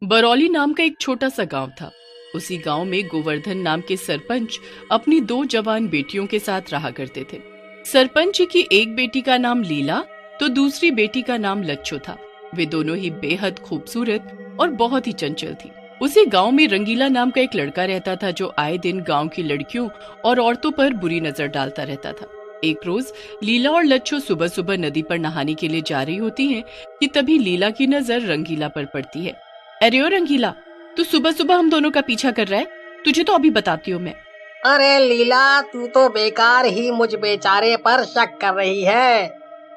बरौली नाम का एक छोटा सा गांव था। उसी गांव में गोवर्धन नाम के सरपंच अपनी 2 जवान बेटियों के साथ रहा करते थे। सरपंच की एक बेटी का नाम लीला तो दूसरी बेटी का नाम लच्छो था। वे दोनों ही बेहद खूबसूरत और बहुत ही चंचल थी। उसी गांव में रंगीला नाम का एक लड़का रहता था जो आए दिन गांव की लड़कियों और औरतों पर बुरी नजर डालता रहता था। एक रोज लीला और लच्छो सुबह सुबह नदी पर नहाने के लिए जा रही होती हैं कि तभी लीला की नजर रंगीला पर पड़ती है। अरे ओ रंगीला, तू सुबह सुबह हम दोनों का पीछा कर रहा है, तुझे तो अभी बताती हूँ मैं। अरे लीला, तू तो बेकार ही मुझ बेचारे पर शक कर रही है।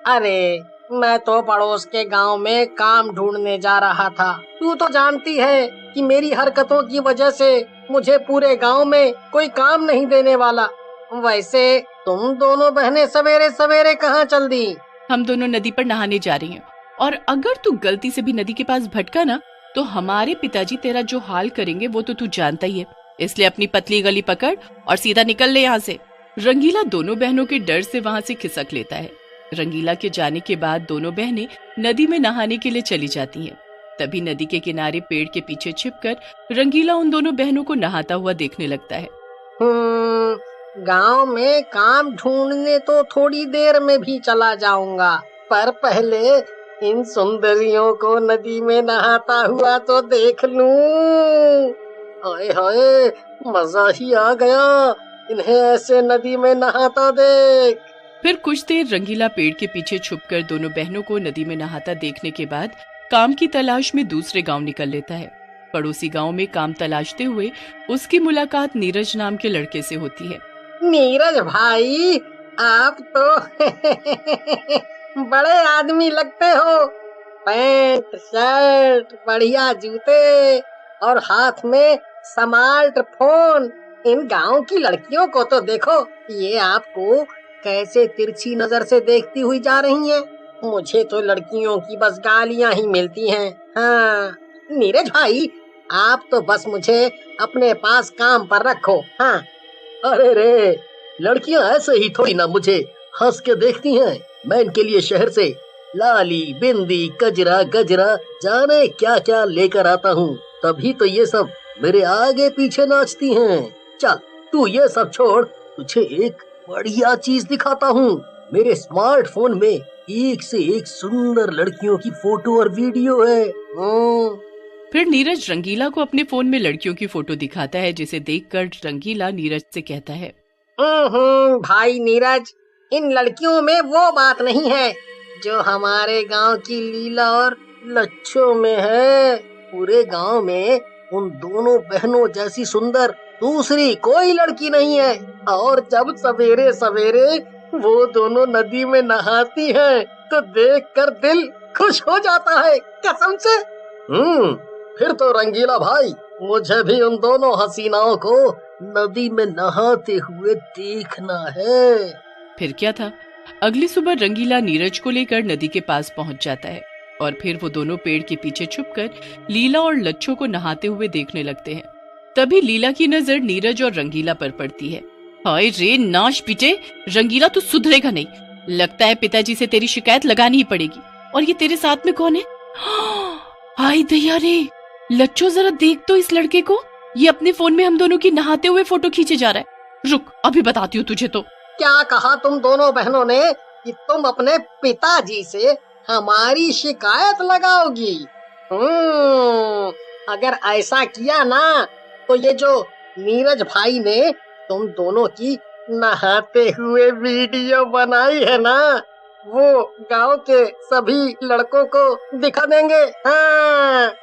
अरे मैं तो पड़ोस के गांव में काम ढूंढने जा रहा था। तू तो जानती है कि मेरी हरकतों की वजह से मुझे पूरे गांव में कोई काम नहीं देने वाला। वैसे तुम दोनों बहनें सवेरे सवेरे कहाँ चल दी? हम दोनों नदी पर नहाने जा रही हैं और अगर तू गलती से भी नदी के पास भटका ना तो हमारे पिताजी तेरा जो हाल करेंगे वो तो तू जानता ही है। इसलिए अपनी पतली गली पकड़ और सीधा निकल ले यहाँ से। रंगीला दोनों बहनों के डर से वहाँ से खिसक लेता है। रंगीला के जाने के बाद दोनों बहनें नदी में नहाने के लिए चली जाती हैं। तभी नदी के किनारे पेड़ के पीछे छिपकर रंगीला उन दोनों बहनों को नहाता हुआ देखने लगता है। गांव में काम ढूंढने तो थोड़ी देर में भी चला जाऊंगा, पर पहले इन सुंदरियों को नदी में नहाता हुआ तो देख लूं। हाय हाय, मजा ही आ गया इन्हें ऐसे नदी में नहाता देख। फिर कुछ देर रंगीला पेड़ के पीछे छुपकर दोनों बहनों को नदी में नहाता देखने के बाद काम की तलाश में दूसरे गांव निकल लेता है। पड़ोसी गांव में काम तलाशते हुए उसकी मुलाकात नीरज नाम के लड़के से होती है। नीरज भाई, आप तो बड़े आदमी लगते हो। पैंट शर्ट, बढ़िया जूते और हाथ में स्मार्टफोन। इन गांव की लड़कियों को तो देखो, ये आपको कैसे तिरछी नजर से देखती हुई जा रही हैं। मुझे तो लड़कियों की बस गालियां ही मिलती हैं। हाँ नीरज भाई, आप तो बस मुझे अपने पास काम पर रखो। हाँ। अरे रे, लड़कियां ऐसे ही थोड़ी ना मुझे हंस के देखती हैं। मैं इनके लिए शहर से लाली, बिंदी, कजरा, गजरा जाने क्या क्या लेकर आता हूँ, तभी तो ये सब मेरे आगे पीछे नाचती हैं। चल तू ये सब छोड़, तुझे एक बढ़िया चीज दिखाता हूँ। मेरे स्मार्टफोन में एक से एक सुंदर लड़कियों की फोटो और वीडियो है। फिर नीरज रंगीला को अपने फोन में लड़कियों की फोटो दिखाता है, जिसे देखकर रंगीला नीरज से कहता है, भाई नीरज, इन लड़कियों में वो बात नहीं है जो हमारे गांव की लीला और लच्छो में है। पूरे गांव में उन दोनों बहनों जैसी सुंदर दूसरी कोई लड़की नहीं है। और जब सवेरे सवेरे वो दोनों नदी में नहाती हैं, तो देखकर दिल खुश हो जाता है, कसम से। फिर तो रंगीला भाई, मुझे भी उन दोनों हसीनाओं को नदी में नहाते हुए देखना है। फिर क्या था, अगली सुबह रंगीला नीरज को लेकर नदी के पास पहुंच जाता है और फिर वो दोनों पेड़ के पीछे छुपकर लीला और लच्छो को नहाते हुए देखने लगते हैं। तभी लीला की नजर नीरज और रंगीला पर पड़ती है। हाय रे नाश पीटे, रंगीला तू सुधरेगा नहीं। लगता है पिताजी से तेरी शिकायत लगानी ही पड़ेगी। और ये तेरे साथ में कौन है? हाय दया रे, लच्छो जरा देख तो इस लड़के को, ये अपने फोन में हम दोनों की नहाते हुए फोटो खींचे जा रहा है। रुक, अभी बताती हूँ तुझे। तो क्या कहा तुम दोनों बहनों ने कि तुम अपने पिताजी से हमारी शिकायत लगाओगी? अगर ऐसा किया ना, तो ये जो नीरज भाई ने तुम दोनों की नहाते हुए वीडियो बनाई है ना, वो गांव के सभी लड़कों को दिखा देंगे। हाँ।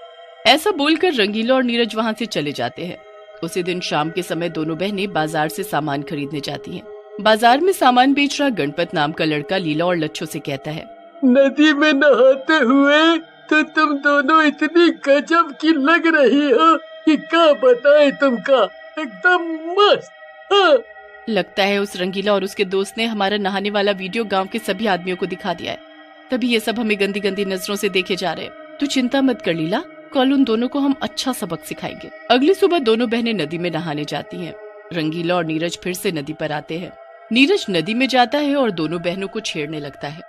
ऐसा बोलकर रंगीला और नीरज वहाँ से चले जाते हैं। उसी दिन शाम के समय दोनों बहनें बाजार से सामान खरीदने जाती हैं। बाजार में सामान बेच रहा गणपत नाम का लड़का लीला और लच्छो से कहता है, नदी में नहाते हुए तो तुम दोनों इतनी गजब की लग रही हो कि क्या बताए तुमका, एकदम मस्त। हाँ। लगता है उस रंगीला और उसके दोस्त ने हमारा नहाने वाला वीडियो गांव के सभी आदमियों को दिखा दिया है, तभी ये सब हमें गंदी गंदी नजरों से देखे जा रहे हैं। तू चिंता मत कर लीला, कल उन दोनों को हम अच्छा सबक सिखाएंगे। अगली सुबह दोनों बहनें नदी में नहाने जाती हैं। रंगीला और नीरज फिर से नदी पर आते हैं। नीरज नदी में जाता है और दोनों बहनों को छेड़ने लगता है।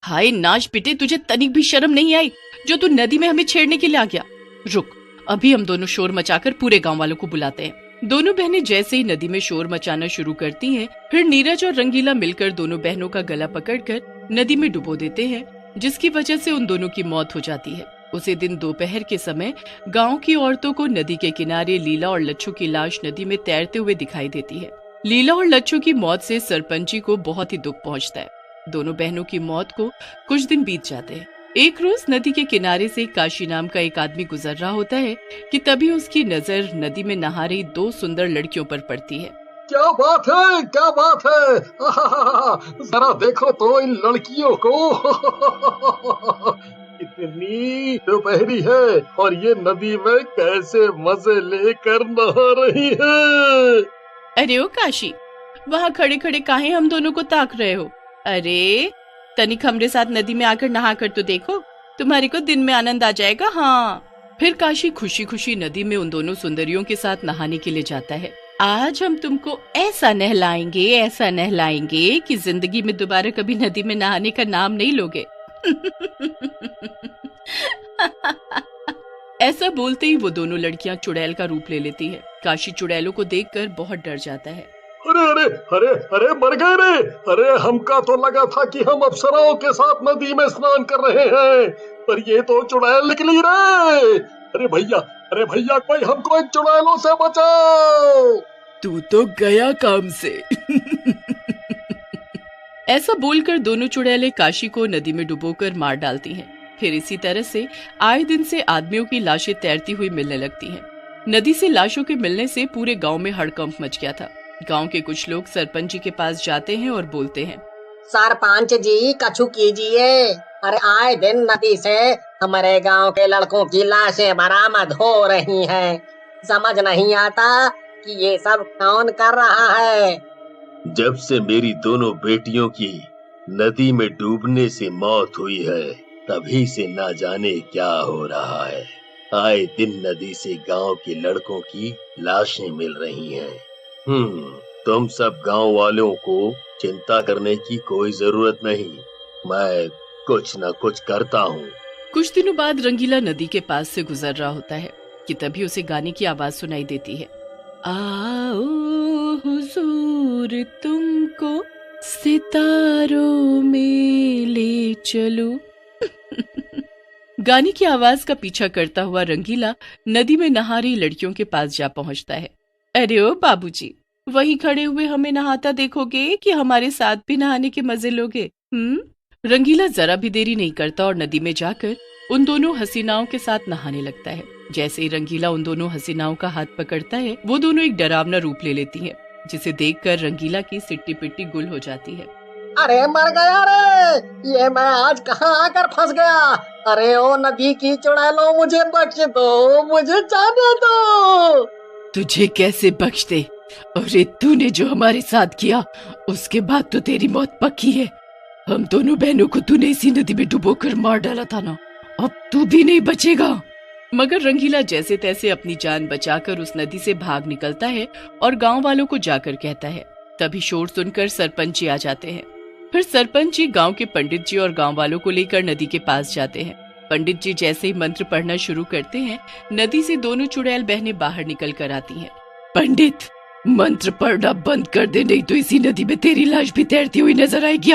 हाय नाच पिटे, तुझे तनिक भी शर्म नहीं आई जो तू नदी में हमें छेड़ने के लिए आ गया। रुक, अभी हम दोनों शोर मचाकर पूरे गांव वालों को बुलाते हैं। दोनों बहनें जैसे ही नदी में शोर मचाना शुरू करती हैं, फिर नीरज और रंगीला मिलकर दोनों बहनों का गला पकड़कर नदी में डुबो देते हैं, जिसकी वजह से उन दोनों की मौत हो जाती है। उसी दिन दोपहर के समय गांव की औरतों को नदी के किनारे लीला और लच्छू की लाश नदी में तैरते हुए दिखाई देती है। लीला और लच्छू की मौत से सरपंच जी को बहुत ही दुख पहुंचता है। दोनों बहनों की मौत को कुछ दिन बीत जाते हैं। एक रोज नदी के किनारे से काशी नाम का एक आदमी गुजर रहा होता है कि तभी उसकी नजर नदी में नहा रही दो सुंदर लड़कियों पर पड़ती है। क्या बात है, क्या बात है, जरा देखो तो इन लड़कियों को। इतनी दोपहरी है और ये नदी में कैसे मजे लेकर नहा रही है। अरे ओ काशी, वहाँ खड़े खड़े काहे हम दोनों को ताक रहे हो? अरे तनिक हमरे साथ नदी में आकर नहा कर तो देखो, तुम्हारे को दिन में आनंद आ जाएगा। हाँ। फिर काशी खुशी खुशी नदी में उन दोनों सुंदरियों के साथ नहाने के लिए जाता है। आज हम तुमको ऐसा नहलाएंगे कि जिंदगी में दोबारा कभी नदी में नहाने का नाम नहीं लोगे। ऐसा बोलते ही वो दोनों लड़कियां चुड़ैल का रूप ले लेती है। काशी चुड़ैलों को देखकर बहुत डर जाता है। अरे अरे अरे अरे मर गए रे। अरे हमका तो लगा था कि हम अप्सराओं के साथ नदी में स्नान कर रहे हैं, पर ये तो चुड़ैल निकली रे। अरे भैया कोई हमको इन चुड़ैलों से बचाओ। तू तो गया काम से। ऐसा बोलकर दोनों चुड़ैलें काशी को नदी में डुबोकर मार डालती हैं। फिर इसी तरह से आए दिन से आदमियों की लाशें तैरती हुई मिलने लगती हैं। नदी से लाशों के मिलने से पूरे गांव में हड़कंप मच गया था। गांव के कुछ लोग सरपंच जी के पास जाते हैं और बोलते हैं, सरपंच जी कछु कीजिए। अरे आए दिन नदी से हमारे गांव के लड़कों की लाशें बरामद हो रही हैं। समझ नहीं आता कि ये सब कौन कर रहा है। जब से मेरी दोनों बेटियों की नदी में डूबने से मौत हुई है, तभी से ना जाने क्या हो रहा है। आए दिन नदी से गांव के लड़कों की लाशें मिल रही हैं। तुम सब गांव वालों को चिंता करने की कोई जरूरत नहीं, मैं कुछ न कुछ करता हूँ। कुछ दिनों बाद रंगीला नदी के पास से गुजर रहा होता है कि तभी उसे गाने की आवाज सुनाई देती है। आओ हुजूर तुमको सितारों में ले चलो। गाने की आवाज का पीछा करता हुआ रंगीला नदी में नहा रही लड़कियों के पास जा पहुंचता है। अरे ओ बाबूजी, वहीं खड़े हुए हमें नहाता देखोगे कि हमारे साथ भी नहाने के मजे लोगे? रंगीला जरा भी देरी नहीं करता और नदी में जाकर उन दोनों हसीनाओं के साथ नहाने लगता है। जैसे ही रंगीला उन दोनों हसीनाओं का हाथ पकड़ता है, वो दोनों एक डरावना रूप ले लेती हैं, जिसे देखकर रंगीला की सिट्टी पिट्टी गुल हो जाती है। अरे मर गया रे, ये मैं आज कहाँ आकर फंस गया। अरे ओ नदी की चुड़ैलों, मुझे बख्श दो, मुझे जाने दो। तुझे कैसे बख्श दे? अरे तूने जो हमारे साथ किया उसके बाद तो तेरी मौत पक्की है। हम दोनों बहनों को तूने इसी नदी में डुबोकर मार डाला था ना, अब तू भी नहीं बचेगा। मगर रंगीला जैसे तैसे अपनी जान बचाकर उस नदी से भाग निकलता है और गांव वालों को जाकर कहता है। तभी शोर सुनकर सरपंच जी आ जाते हैं। फिर सरपंच जी गांव के पंडित जी और गांव वालों को लेकर नदी के पास जाते हैं। पंडित जी जैसे ही मंत्र पढ़ना शुरू करते हैं, नदी से दोनों चुड़ैल बहनें बाहर निकल कर आती हैं। पंडित, मंत्र पढ़ना बंद कर दे, नहीं तो इसी नदी में तेरी लाश भी तैरती हुई नजर आएगी।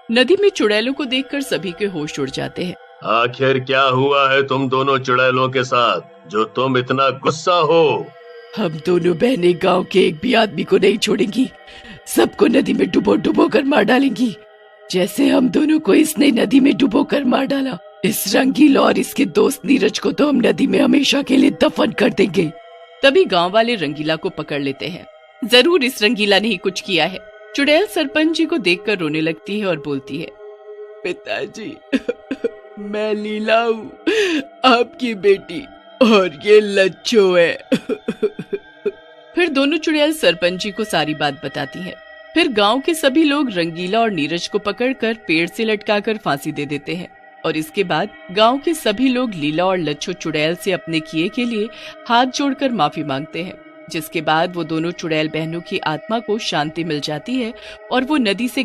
नदी में चुड़ैलों को देखकर सभी के होश उड़ जाते हैं। आखिर क्या हुआ है तुम दोनों चुड़ैलों के साथ, जो तुम इतना गुस्सा हो? हम दोनों बहनें गांव के एक भी आदमी को नहीं छोड़ेंगी, सबको नदी में डुबो डुबो कर मार डालेंगी, जैसे हम दोनों को इसने नदी में डुबो कर मार डाला। इस रंगीला और इसके दोस्त नीरज को तो हम नदी में हमेशा के लिए दफन कर देंगे। तभी गांव वाले रंगीला को पकड़ लेते हैं। जरूर इस रंगीला ने ही कुछ किया है। चुड़ैल सरपंच जी को देखकर रोने लगती है और बोलती है, पिताजी, मैं लीला हूँ, आपकी बेटी, और ये लच्छो है। फिर दोनों चुड़ैल सरपंच जी को सारी बात बताती हैं। फिर गांव के सभी लोग रंगीला और नीरज को पकड़कर पेड़ से लटकाकर फांसी दे देते हैं और इसके बाद गांव के सभी लोग लीला और लच्छो चुड़ैल से अपने किए के लिए हाथ जोड़कर माफी मांगते हैं, जिसके बाद वो दोनों चुड़ैल बहनों की आत्मा को शांति मिल जाती है और वो नदी से